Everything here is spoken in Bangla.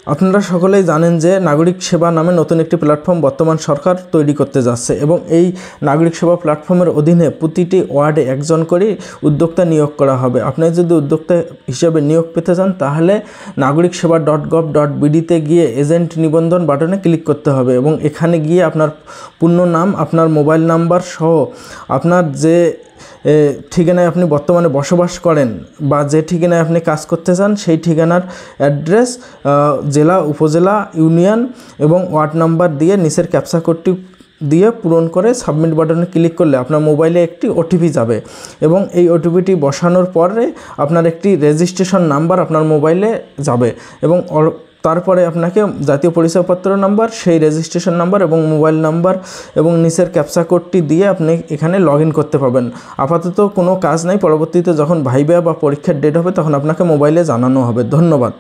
আপনারা সকলেই জানেন যে নাগরিক সেবা নামে নতুন একটি প্ল্যাটফর্ম বর্তমান সরকার তৈরি করতে যাচ্ছে এবং এই নাগরিক সেবা প্ল্যাটফর্মের অধীনে প্রতিটি ওয়ার্ডে একজন করে উদ্যোক্তা নিয়োগ করা হবে। আপনি যদি উদ্যোক্তা হিসেবে নিয়োগ পেতে চান তাহলে nagriksheba.gov.bd-তে গিয়ে এজেন্ট নিবন্ধন বাটনে ক্লিক করতে হবে এবং এখানে গিয়ে আপনার পূর্ণ নাম, আপনার মোবাইল নাম্বার সহ আপনার যে ঠিকানায় আপনি বর্তমানে বসবাস করেন বা যে ঠিকানায় আপনি কাজ করতে চান সেই ঠিকানার অ্যাড্রেস, জেলা, উপজেলা, ইউনিয়ন এবং ওয়ার্ড নাম্বার দিয়ে নিচের ক্যাপচা কোডটি দিয়ে পূরণ করে সাবমিট বাটনে ক্লিক করলে আপনার মোবাইলে একটি ওটিপি যাবে এবং এই ওটিপিটি বসানোর পরে আপনার একটি রেজিস্ট্রেশন নাম্বার আপনার মোবাইলে যাবে এবং তারপরে আপনাকে জাতীয় পরিচয়পত্র নাম্বার, সেই রেজিস্ট্রেশন নাম্বার এবং মোবাইল নাম্বার এবং নিচের ক্যাপচা কোডটি দিয়ে আপনি এখানে লগ ইন করতে পারবেন। আপাতত কোনো কাজ নাই, পরবর্তীতে যখন ভাইবা বা পরীক্ষার ডেট হবে তখন আপনাকে মোবাইলে জানানো হবে। ধন্যবাদ।